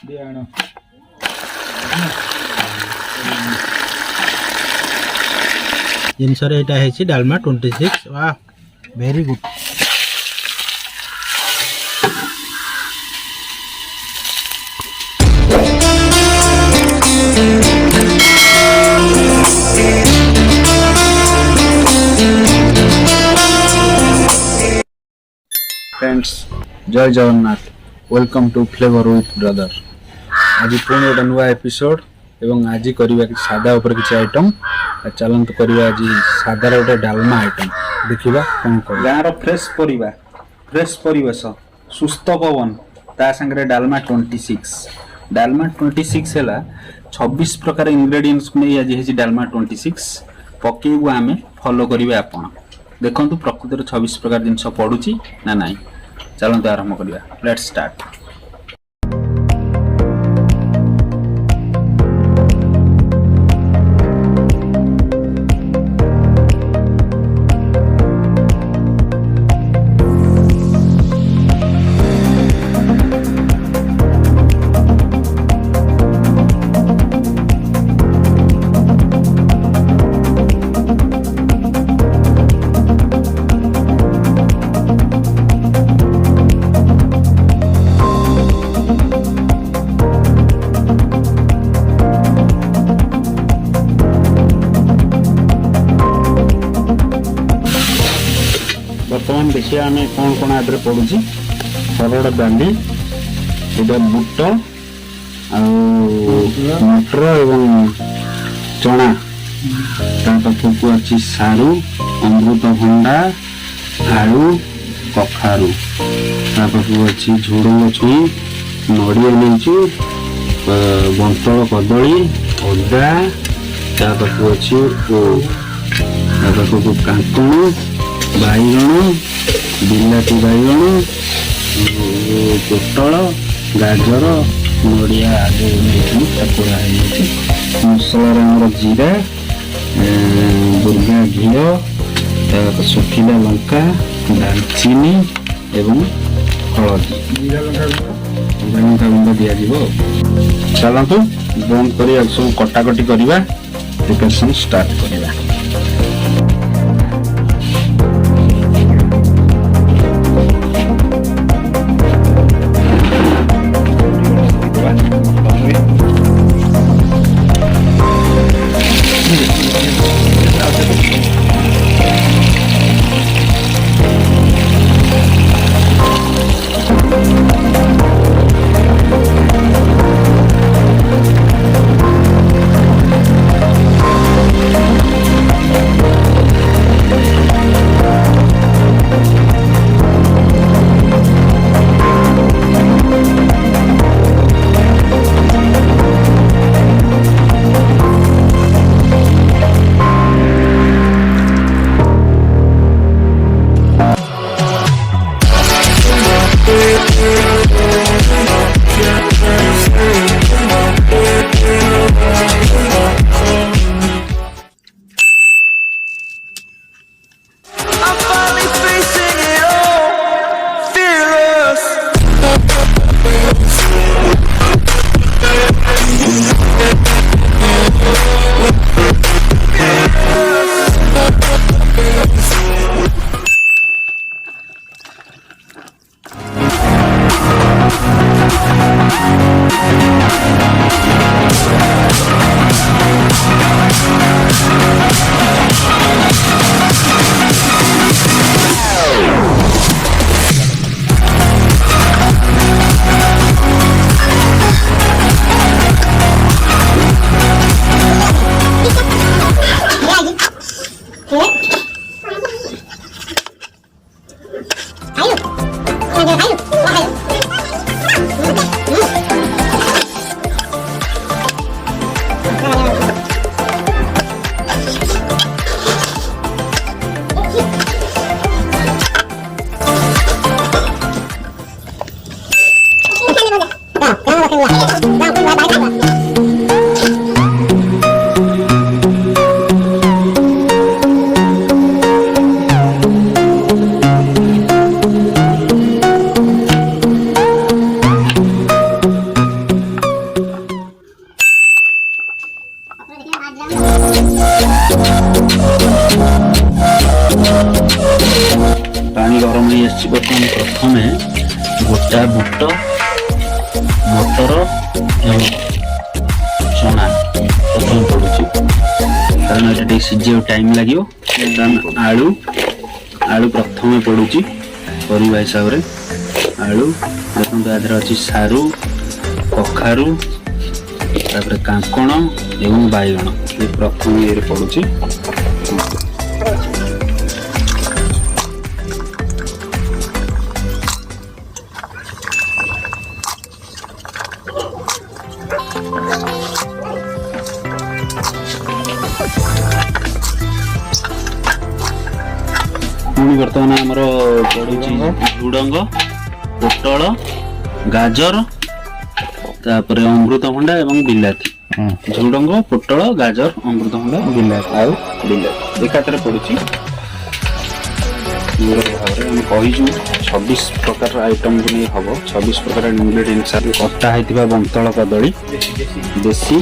दियानो जिनसर एटा है डालमा 26 वाह very good friends जय Jagannath welcome to flavour with brother आज पुणी गोटे नुआ एपिसोड एवं आज करवा सादा उपर किसी आइटम चलत करवा आज सादार गोटे डालमा आइटम देखा कौन कर गाँव फ्रेश परिबा फ्रेश परिवेश सुस्थ पवन ता संगे डालमा 26 है 26 प्रकार इंग्रेडिएंट्स को नहीं आज डालमा 26 पकेबू आम फॉलो करेंगे आपण देखु प्रकृतिर 26 प्रकार जिनस पड़ुची ना नाई चलते आरंभ करिया लेट्स स्टार्ट बर्तमान देखिए आम कौन कौन आदि पड़ुची हरड़ डाली इधर बुट मटर एवं चना पाखक अच्छी सारू अमृतभंडा आलू कखारू पाखक अच्छी झुड़ंग छुई नड़िया नहीं बंतल कदली अदा पाखक अच्छी पाखक कांकण बैगण बिलाती बैगण पोटल गाजर नड़िया आगे चकुड़ा मसला जीरा बुर्गा घी सुखिला लंका दालचीनी एवं हलदी जीरा लंका गुंड दिज्व चलतु बंद कर सब कटाकटी करवा प्रिपरेशन स्टार्ट करवा पड़ुछि बर्तमान प्रथमे गोटा बुट मटर एवं चना प्रथम पड़ुछि कारण ये सीझे टाइम लगे आलू आलू प्रथम पड़ुछि परिवा हिसाब रे आलू देखो आधार अच्छी सारू कखारू तापर कांकण एवं बैगण ये प्रथम ये पड़ुछि पुणी बर्तमान आमर पड़ुछि झुडंग पोटल गाजर तापर अमृतभंडा एवं बिलाती झुडंग पोटल गाजर अमृतभंडा बिलाती आउ बिलाती एकाथरे पड़ुछि कहीचु 26 प्रकार आइटम को नहीं हम 26 प्रकार इंग्रेडिएंट्स कटा होता बंतल कदली देसी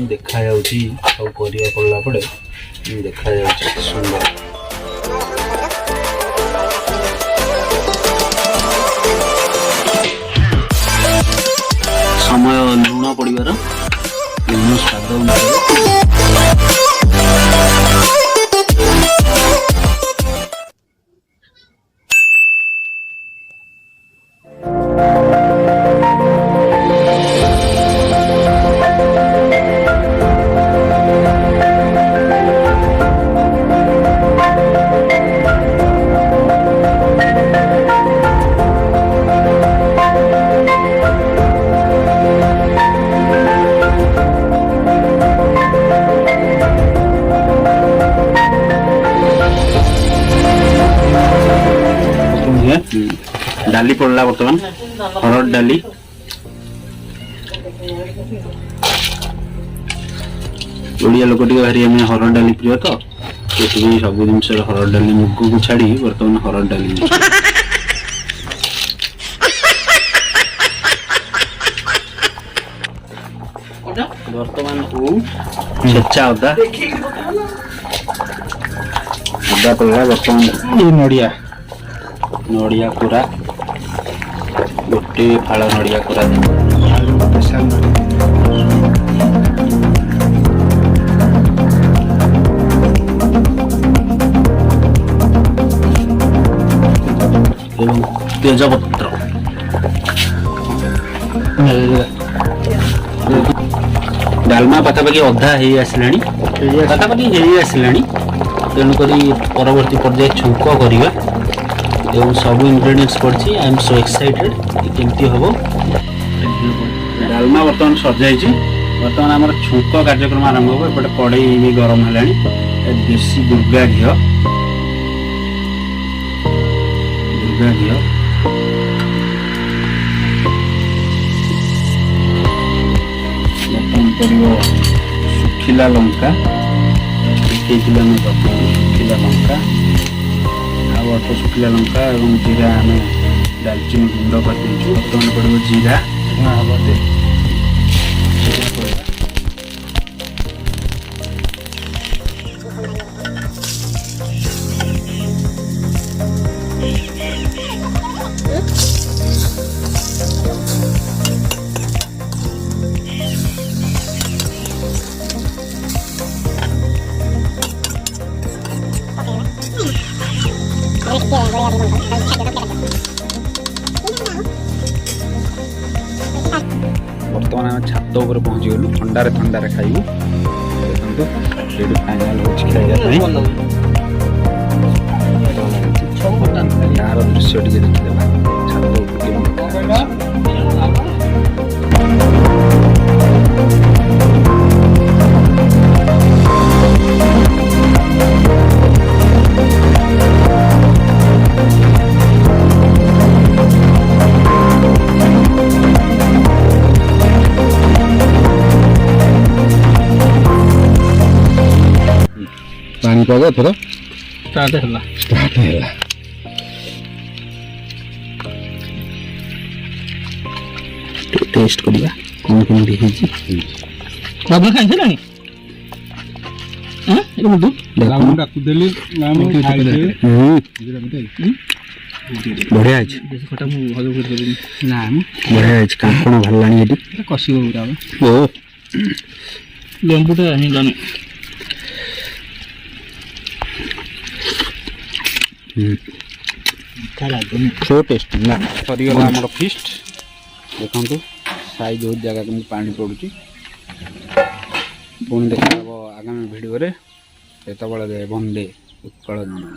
देखा सब परिया पड़ला पड़े देखा सुंदर समय लुण पड़ार लुण स्वाद डाली पड़ला बर्तमान हरड़ डाली ओडिया लोक भारी आम हरड़ डाली प्रिय तो सब जिनस हरड़ डाली मुग को छाड़ी बर्तमान हरड़ डाली बर्तमान छेचा अदा अदा पड़ा बर्तमान ये नड़िया नड़िया पूरा गोटे फाड़ नड़िया पूरा एवं तेजपत्र डालमा पाखापाखि अधा हो आसला पाखापाखि हो आसला तेणुक परवर्ती पर्याय छुंक करवा एवं सब इंग्रेडिएंट्स पड़ी आई एम सो एक्साइटेड केमती हम डालमा बर्तमान सजाई बर्तमान आम छुंक कार्यक्रम आरंभ हो एपटे कड़े भी गरम है देसी दुर्गा घी बर्तमान पड़ो सुखिला लंका सुखिला लंका अल्प सुखिला लंका और जीरा आम दालचीनी गुंड कर बर्तमान पड़ो जीरा बर्तमान आम छात उपर पहुँची गलु ठंडारे ठंडारे खाइबू देखो ये फाइनाल हो यार दृश्य टे देखिए छात पानीपाग थोड़ा स्टार्ट है टेस्ट करिया कोन कोन देखि छी बाबा खाइ छै नानी बढ़िया बढ़िया कांकण भरलानी कषि ओ लेंबुटा हिंगाने सो टेस्टी ना सरीगला आम फिस्ट देखु साइज हो जगह को पानी पड़ुची पुणी देखा आगामी भिडियो रे सेतबेले बंदे उत्कल जनानी।